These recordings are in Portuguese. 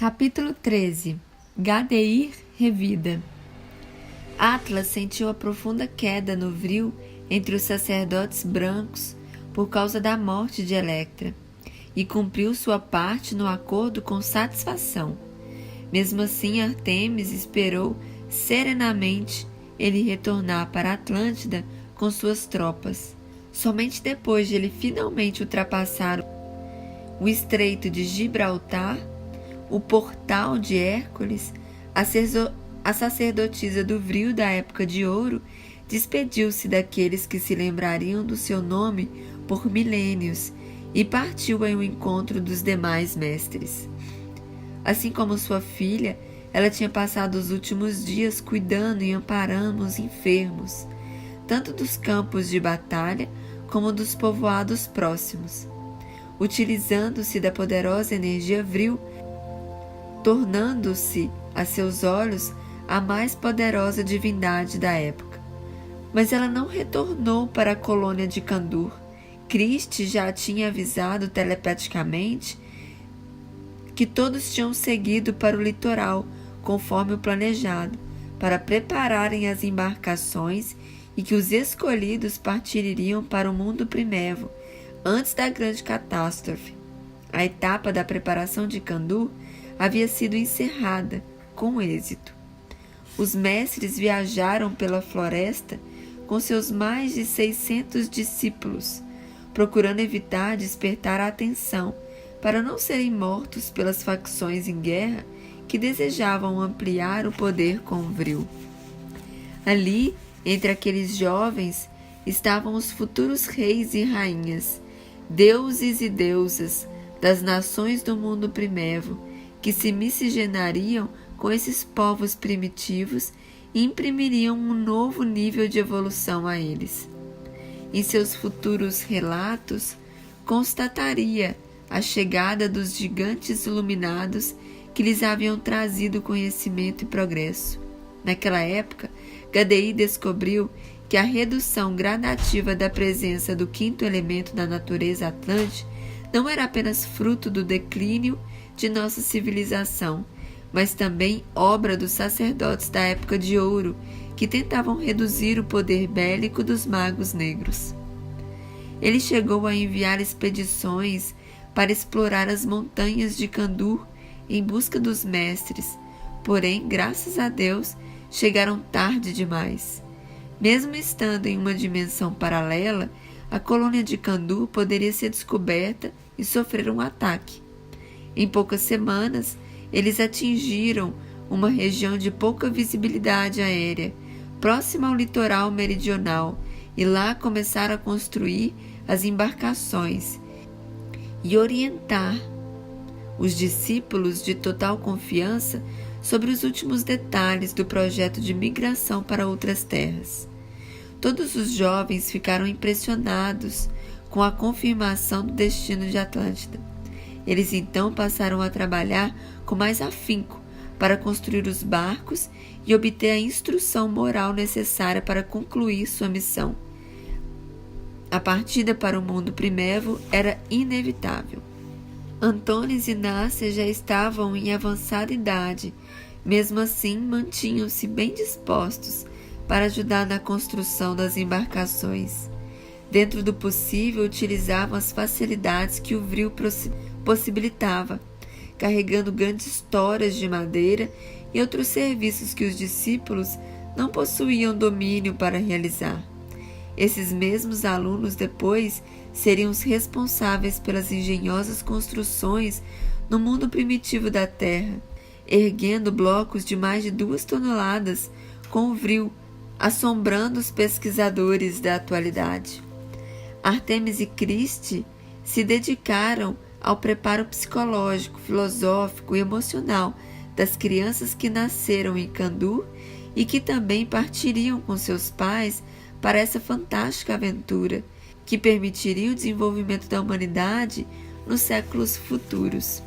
Capítulo 13. Gadeir revida. Atlas sentiu a profunda queda no vril entre os sacerdotes brancos por causa da morte de Electra e cumpriu sua parte no acordo com satisfação. Mesmo assim, Artemis esperou serenamente ele retornar para a Atlântida com suas tropas. Somente depois de ele finalmente ultrapassar o Estreito de Gibraltar, o Portal de Hércules, a sacerdotisa do vril da época de ouro, despediu-se daqueles que se lembrariam do seu nome por milênios e partiu ao encontro dos demais mestres. Assim como sua filha, ela tinha passado os últimos dias cuidando e amparando os enfermos, tanto dos campos de batalha como dos povoados próximos, utilizando-se da poderosa energia vril, tornando-se, a seus olhos, a mais poderosa divindade da época. Mas ela não retornou para a colônia de Candur. Christe já tinha avisado telepaticamente que todos tinham seguido para o litoral, conforme o planejado, para prepararem as embarcações e que os escolhidos partiriam para o mundo primevo, antes da grande catástrofe. A etapa da preparação de Candur havia sido encerrada com êxito. Os mestres viajaram pela floresta com seus mais de 600 discípulos, procurando evitar despertar a atenção para não serem mortos pelas facções em guerra que desejavam ampliar o poder com o vril. Ali, entre aqueles jovens, estavam os futuros reis e rainhas, deuses e deusas das nações do mundo primevo, que se miscigenariam com esses povos primitivos e imprimiriam um novo nível de evolução a eles. Em seus futuros relatos, constataria a chegada dos gigantes iluminados que lhes haviam trazido conhecimento e progresso. Naquela época, Gadeir descobriu que a redução gradativa da presença do quinto elemento da natureza atlântica não era apenas fruto do declínio de nossa civilização, mas também obra dos sacerdotes da época de ouro, que tentavam reduzir o poder bélico dos magos negros. Ele chegou a enviar expedições para explorar as montanhas de Candur em busca dos mestres, porém, graças a Deus, chegaram tarde demais. Mesmo estando em uma dimensão paralela, a colônia de Candur poderia ser descoberta e sofrer um ataque. Em poucas semanas, eles atingiram uma região de pouca visibilidade aérea, próxima ao litoral meridional, e lá começaram a construir as embarcações e orientar os discípulos de total confiança sobre os últimos detalhes do projeto de migração para outras terras. Todos os jovens ficaram impressionados com a confirmação do destino de Atlântida. Eles então passaram a trabalhar com mais afinco para construir os barcos e obter a instrução moral necessária para concluir sua missão. A partida para o mundo primevo era inevitável. Antônis e Nácia já estavam em avançada idade, mesmo assim mantinham-se bem dispostos para ajudar na construção das embarcações. Dentro do possível, utilizavam as facilidades que o vril possibilitava, carregando grandes toras de madeira e outros serviços que os discípulos não possuíam domínio para realizar. Esses mesmos alunos depois seriam os responsáveis pelas engenhosas construções no mundo primitivo da Terra, erguendo blocos de mais de 2 toneladas com o vril, assombrando os pesquisadores da atualidade. Artemis e Christe se dedicaram ao preparo psicológico, filosófico e emocional das crianças que nasceram em Candur e que também partiriam com seus pais para essa fantástica aventura que permitiria o desenvolvimento da humanidade nos séculos futuros.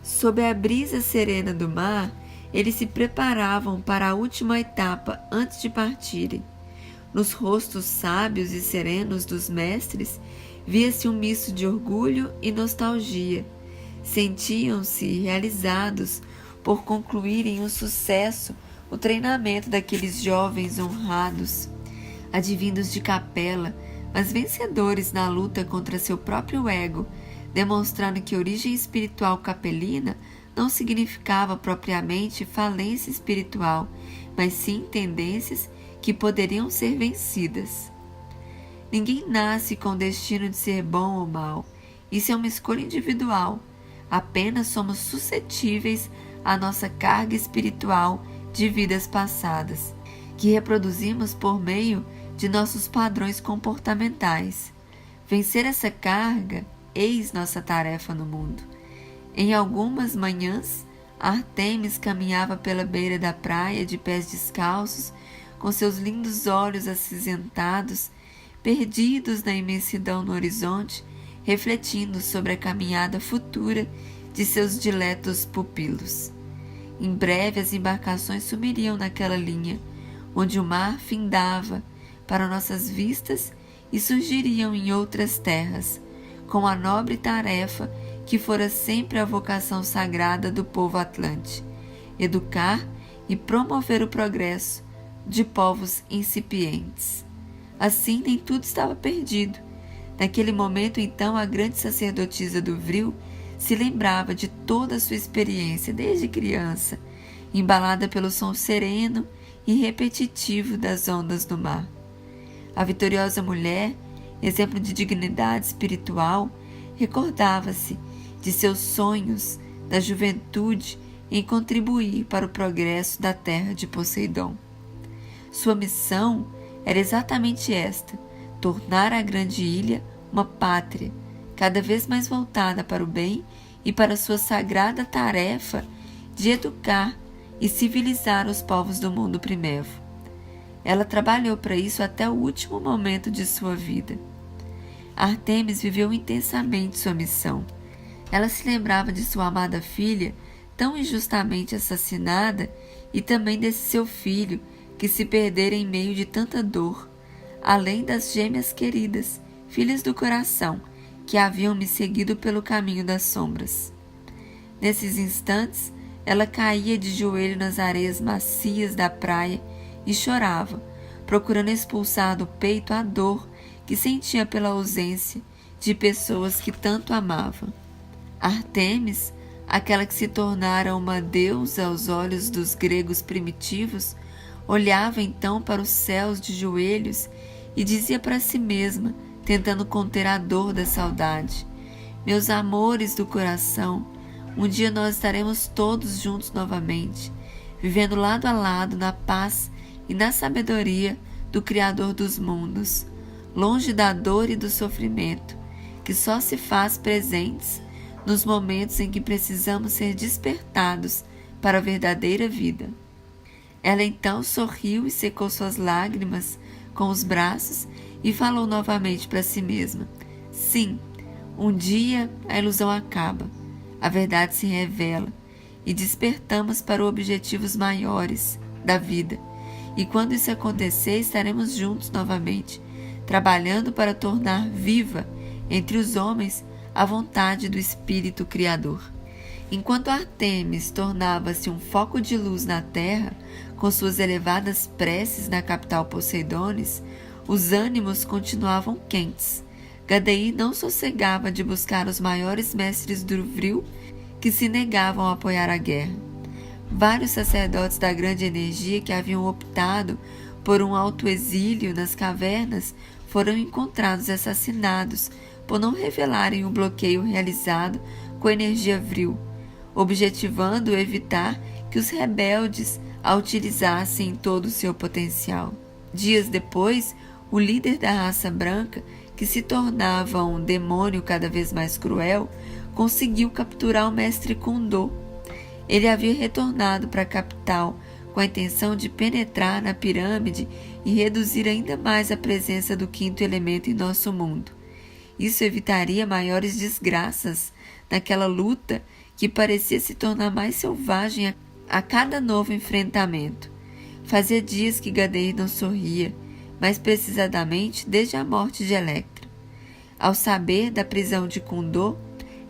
Sob a brisa serena do mar, eles se preparavam para a última etapa antes de partirem. Nos rostos sábios e serenos dos mestres, via-se um misto de orgulho e nostalgia. Sentiam-se realizados por concluírem um sucesso o treinamento daqueles jovens honrados, advindos de capela, mas vencedores na luta contra seu próprio ego, demonstrando que origem espiritual capelina não significava propriamente falência espiritual, mas sim tendências que poderiam ser vencidas. Ninguém nasce com o destino de ser bom ou mal. Isso é uma escolha individual. Apenas somos suscetíveis à nossa carga espiritual de vidas passadas, que reproduzimos por meio de nossos padrões comportamentais. Vencer essa carga, eis nossa tarefa no mundo. Em algumas manhãs, Artemis caminhava pela beira da praia de pés descalços, com seus lindos olhos acinzentados, perdidos na imensidão no horizonte, refletindo sobre a caminhada futura de seus diletos pupilos. Em breve as embarcações sumiriam naquela linha, onde o mar findava para nossas vistas e surgiriam em outras terras, com a nobre tarefa que fora sempre a vocação sagrada do povo atlante: educar e promover o progresso de povos incipientes. Assim, nem tudo estava perdido. Naquele momento, então, a grande sacerdotisa do Vril se lembrava de toda a sua experiência desde criança, embalada pelo som sereno e repetitivo das ondas do mar. A vitoriosa mulher, exemplo de dignidade espiritual, recordava-se de seus sonhos da juventude em contribuir para o progresso da terra de Poseidon. Sua missão era exatamente esta: tornar a grande ilha uma pátria, cada vez mais voltada para o bem e para sua sagrada tarefa de educar e civilizar os povos do mundo primevo. Ela trabalhou para isso até o último momento de sua vida. Artemis viveu intensamente sua missão. Ela se lembrava de sua amada filha, tão injustamente assassinada, e também desse seu filho, que se perdera em meio de tanta dor, além das gêmeas queridas, filhas do coração, que haviam me seguido pelo caminho das sombras. Nesses instantes, ela caía de joelho nas areias macias da praia e chorava, procurando expulsar do peito a dor que sentia pela ausência de pessoas que tanto amava. Artemis, aquela que se tornara uma deusa aos olhos dos gregos primitivos, olhava então para os céus de joelhos e dizia para si mesma, tentando conter a dor da saudade: meus amores do coração, um dia nós estaremos todos juntos novamente, vivendo lado a lado na paz e na sabedoria do Criador dos mundos, longe da dor e do sofrimento, que só se faz presentes nos momentos em que precisamos ser despertados para a verdadeira vida. Ela então sorriu e secou suas lágrimas com os braços e falou novamente para si mesma: sim, um dia a ilusão acaba, a verdade se revela e despertamos para objetivos maiores da vida. E quando isso acontecer, estaremos juntos novamente, trabalhando para tornar viva entre os homens a vontade do Espírito Criador. Enquanto Artemis tornava-se um foco de luz na terra, com suas elevadas preces na capital Poseidones, os ânimos continuavam quentes. Gadei não sossegava de buscar os maiores mestres do Vril que se negavam a apoiar a guerra. Vários sacerdotes da grande energia que haviam optado por um autoexílio nas cavernas foram encontrados assassinados por não revelarem o bloqueio realizado com a energia Vril, objetivando evitar que os rebeldes a utilizassem em todo o seu potencial. Dias depois, o líder da raça branca, que se tornava um demônio cada vez mais cruel, conseguiu capturar o mestre Kundô. Ele havia retornado para a capital com a intenção de penetrar na pirâmide e reduzir ainda mais a presença do quinto elemento em nosso mundo. Isso evitaria maiores desgraças naquela luta que parecia se tornar mais selvagem a cada novo enfrentamento. Fazia dias que Gadeir não sorria, mais precisamente desde a morte de Electra. Ao saber da prisão de Kundô,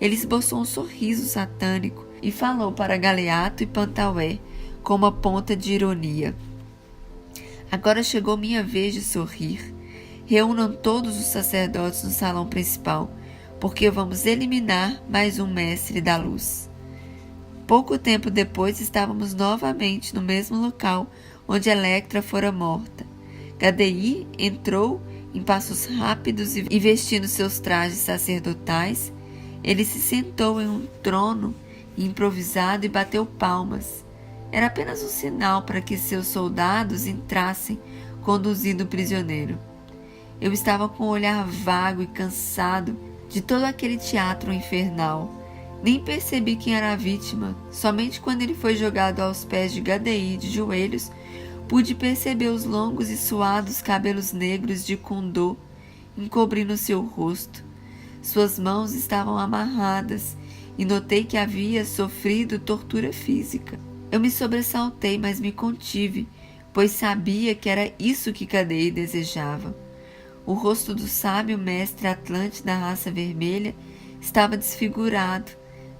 Ele esboçou um sorriso satânico e falou para Galeato e Pantaué com uma ponta de ironia: agora chegou minha vez de sorrir. Reúnam todos os sacerdotes no salão principal, porque vamos eliminar mais um mestre da luz. Pouco tempo depois estávamos novamente no mesmo local onde Electra fora morta. Gadi entrou em passos rápidos e vestindo seus trajes sacerdotais, ele se sentou em um trono improvisado e bateu palmas. Era apenas um sinal para que seus soldados entrassem, conduzindo o prisioneiro. Eu estava com um olhar vago e cansado de todo aquele teatro infernal. Nem percebi quem era a vítima. Somente quando ele foi jogado aos pés de Gadi de joelhos, pude perceber os longos e suados cabelos negros de Kundô encobrindo seu rosto. Suas mãos estavam amarradas e notei que havia sofrido tortura física. Eu me sobressaltei, mas me contive, pois sabia que era isso que Gadi desejava. O rosto do sábio mestre Atlante da raça vermelha estava desfigurado,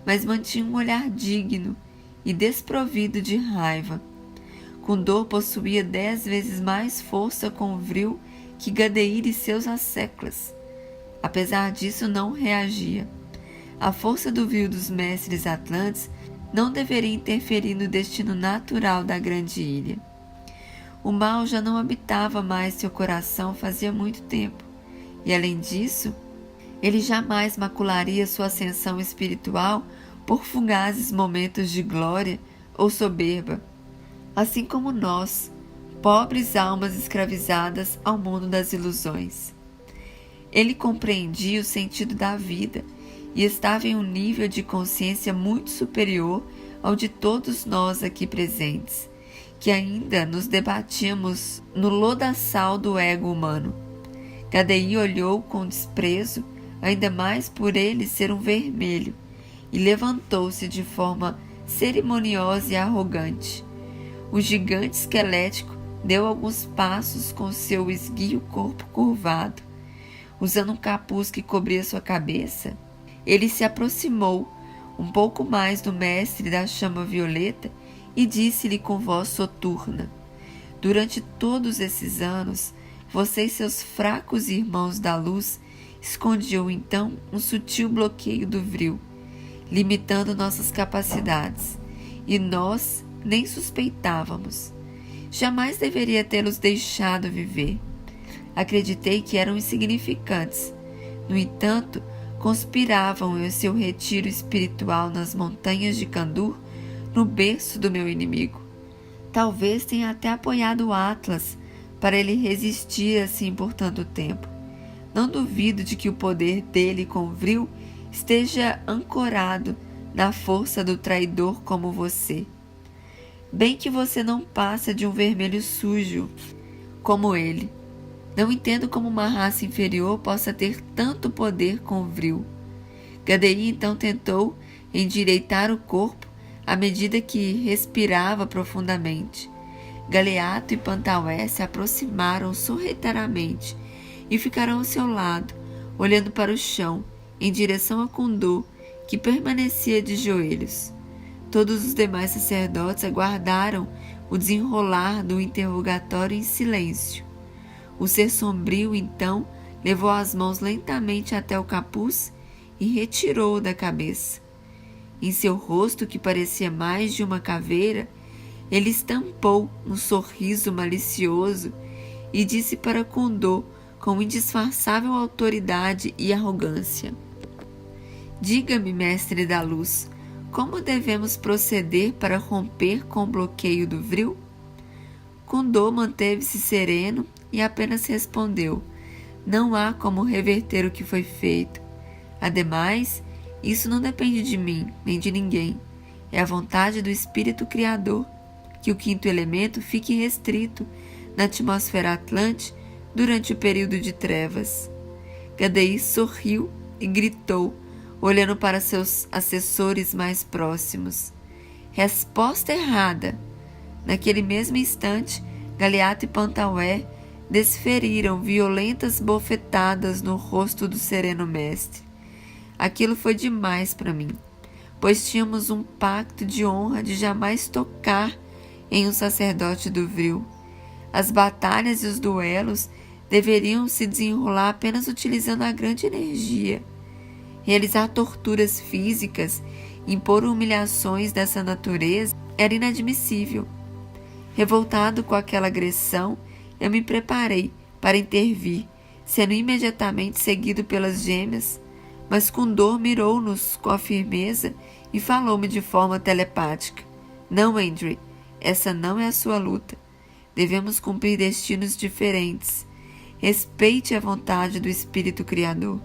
mas mantinha um olhar digno e desprovido de raiva. Kundô possuía 10 vezes mais força com o vril que Gadi e seus asseclas. Apesar disso, não reagia. A força do vril dos mestres atlantes não deveria interferir no destino natural da grande ilha. O mal já não habitava mais seu coração fazia muito tempo, e além disso, ele jamais macularia sua ascensão espiritual por fugazes momentos de glória ou soberba, assim como nós, pobres almas escravizadas ao mundo das ilusões. Ele compreendia o sentido da vida e estava em um nível de consciência muito superior ao de todos nós aqui presentes, que ainda nos debatíamos no lodaçal do ego humano. Gadi olhou com desprezo, ainda mais por ele ser um vermelho, e levantou-se de forma cerimoniosa e arrogante. O gigante esquelético deu alguns passos com seu esguio corpo curvado. Usando um capuz que cobria sua cabeça, ele se aproximou um pouco mais do mestre da chama violeta e disse-lhe com voz soturna: durante todos esses anos, você e seus fracos irmãos da luz escondiam então um sutil bloqueio do vril, limitando nossas capacidades, e nós nem suspeitávamos. Jamais deveria tê-los deixado viver. Acreditei que eram insignificantes. No entanto, conspiravam em seu retiro espiritual nas montanhas de Kandur, no berço do meu inimigo. Talvez tenha até apoiado o Atlas para ele resistir assim por tanto tempo. Não duvido de que o poder dele com o vril esteja ancorado na força do traidor como você. Bem que você não passa de um vermelho sujo como ele. Não entendo como uma raça inferior possa ter tanto poder com o vril. Gadi então tentou endireitar o corpo à medida que respirava profundamente. Galeato e Pantaué se aproximaram sorrateiramente e ficaram ao seu lado, olhando para o chão, em direção a Kundô, que permanecia de joelhos. Todos os demais sacerdotes aguardaram o desenrolar do interrogatório em silêncio. O ser sombrio, então, levou as mãos lentamente até o capuz e retirou-o da cabeça. Em seu rosto, que parecia mais de uma caveira, ele estampou um sorriso malicioso e disse para Kundô com indisfarçável autoridade e arrogância: diga-me, mestre da luz, como devemos proceder para romper com o bloqueio do vril? Kundô manteve-se sereno e apenas respondeu: não há como reverter o que foi feito. Ademais, isso não depende de mim, nem de ninguém. É a vontade do Espírito Criador que o quinto elemento fique restrito na atmosfera atlante durante o período de trevas. Gadi sorriu e gritou, olhando para seus assessores mais próximos: resposta errada! Naquele mesmo instante, Galeato e Pantaué desferiram violentas bofetadas no rosto do sereno mestre. Aquilo foi demais para mim, pois tínhamos um pacto de honra de jamais tocar em um sacerdote do Vril. As batalhas e os duelos deveriam se desenrolar apenas utilizando a grande energia. Realizar torturas físicas, impor humilhações dessa natureza era inadmissível. Revoltado com aquela agressão, eu me preparei para intervir, sendo imediatamente seguido pelas gêmeas, mas Kundor mirou-nos com a firmeza e falou-me de forma telepática: Não, Endre, essa não é a sua luta. Devemos cumprir destinos diferentes. Respeite a vontade do Espírito Criador.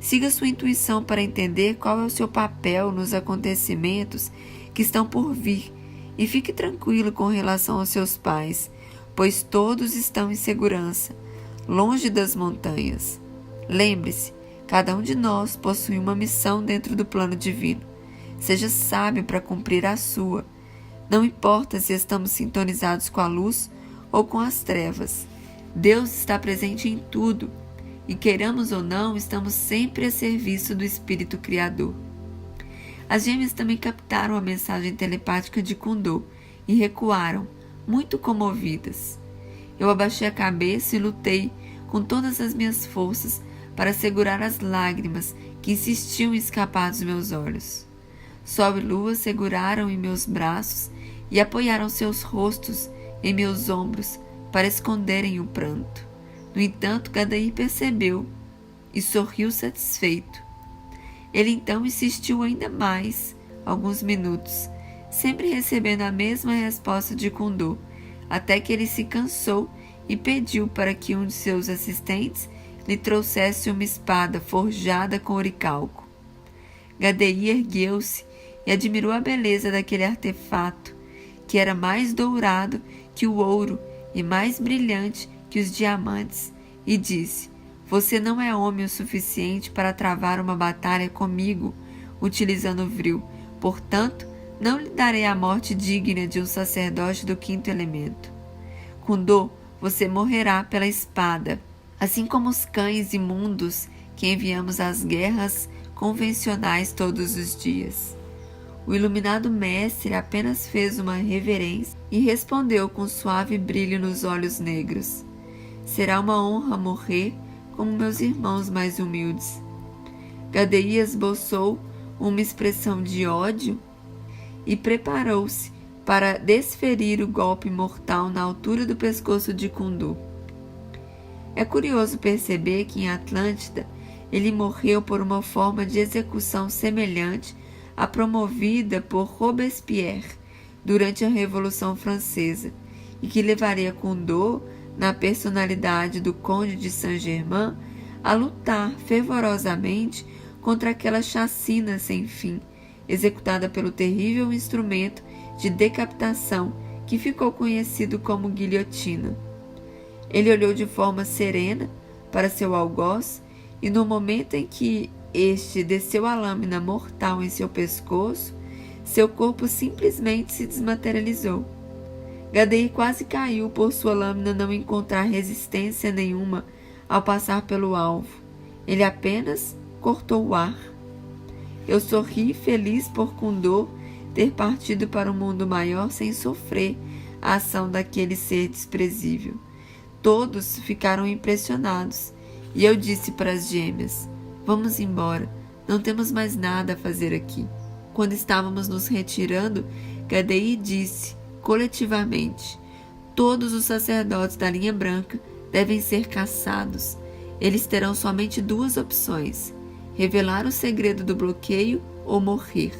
Siga sua intuição para entender qual é o seu papel nos acontecimentos que estão por vir e fique tranquilo com relação aos seus pais, pois todos estão em segurança, longe das montanhas. Lembre-se, cada um de nós possui uma missão dentro do plano divino. Seja sábio para cumprir a sua. Não importa se estamos sintonizados com a luz ou com as trevas. Deus está presente em tudo. E queiramos ou não, estamos sempre a serviço do Espírito Criador. As gêmeas também captaram a mensagem telepática de Kundor e recuaram, muito comovidas. Eu abaixei a cabeça e lutei com todas as minhas forças para segurar as lágrimas que insistiam em escapar dos meus olhos. Sol e lua seguraram em meus braços e apoiaram seus rostos em meus ombros para esconderem o pranto. No entanto, Gadair percebeu e sorriu satisfeito. Ele então insistiu ainda mais, alguns minutos, sempre recebendo a mesma resposta de Kundor, até que ele se cansou e pediu para que um de seus assistentes lhe trouxesse uma espada forjada com oricalco. Gadair ergueu-se e admirou a beleza daquele artefato, que era mais dourado que o ouro e mais brilhante que os diamantes, e disse: Você não é homem o suficiente para travar uma batalha comigo, utilizando o vril. Portanto, não lhe darei a morte digna de um sacerdote do quinto elemento. Kundor, você morrerá pela espada, assim como os cães imundos que enviamos às guerras convencionais todos os dias. O iluminado mestre apenas fez uma reverência e respondeu com suave brilho nos olhos negros: Será uma honra morrer como meus irmãos mais humildes. Gadair esboçou uma expressão de ódio e preparou-se para desferir o golpe mortal na altura do pescoço de Kundor. É curioso perceber que em Atlântida ele morreu por uma forma de execução semelhante à promovida por Robespierre durante a Revolução Francesa, e que levaria Kundor, na personalidade do Conde de Saint-Germain, a lutar fervorosamente contra aquela chacina sem fim, executada pelo terrível instrumento de decapitação que ficou conhecido como guilhotina. Ele olhou de forma serena para seu algoz e, no momento em que este desceu a lâmina mortal em seu pescoço, seu corpo simplesmente se desmaterializou. Gadair quase caiu por sua lâmina não encontrar resistência nenhuma ao passar pelo alvo. Ele apenas cortou o ar. Eu sorri feliz por Kundor ter partido para um mundo maior sem sofrer a ação daquele ser desprezível. Todos ficaram impressionados e eu disse para as gêmeas: Vamos embora, não temos mais nada a fazer aqui. Quando estávamos nos retirando, Gadair disse coletivamente: Todos os sacerdotes da linha branca devem ser caçados. Eles terão somente duas opções: revelar o segredo do bloqueio ou morrer.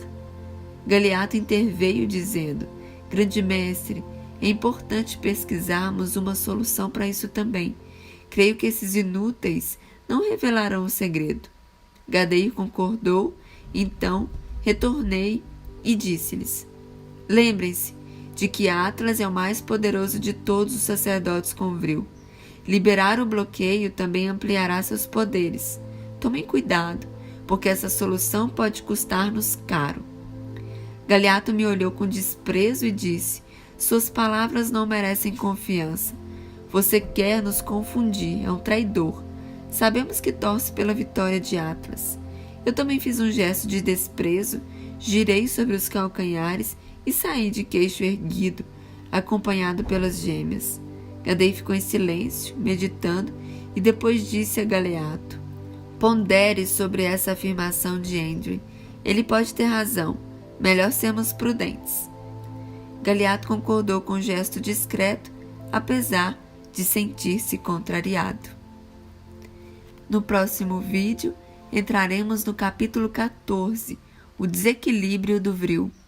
Galeato interveio dizendo: Grande mestre, é importante pesquisarmos uma solução para isso também. Creio que esses inúteis não revelarão o segredo. Gadair concordou, então retornei e disse-lhes: Lembrem-se de que Atlas é o mais poderoso de todos os sacerdotes com vril. Liberar o bloqueio também ampliará seus poderes. Tomem cuidado, porque essa solução pode custar-nos caro. Galeato me olhou com desprezo e disse: Suas palavras não merecem confiança. Você quer nos confundir, é um traidor. Sabemos que torce pela vitória de Atlas. Eu também fiz um gesto de desprezo, girei sobre os calcanhares e saí de queixo erguido, acompanhado pelas gêmeas. Gadei ficou em silêncio, meditando, e depois disse a Galeato: pondere sobre essa afirmação de Andrew. Ele pode ter razão. Melhor sermos prudentes. Galeato concordou com um gesto discreto, apesar de sentir-se contrariado. No próximo vídeo, entraremos no capítulo 14, o desequilíbrio do vril.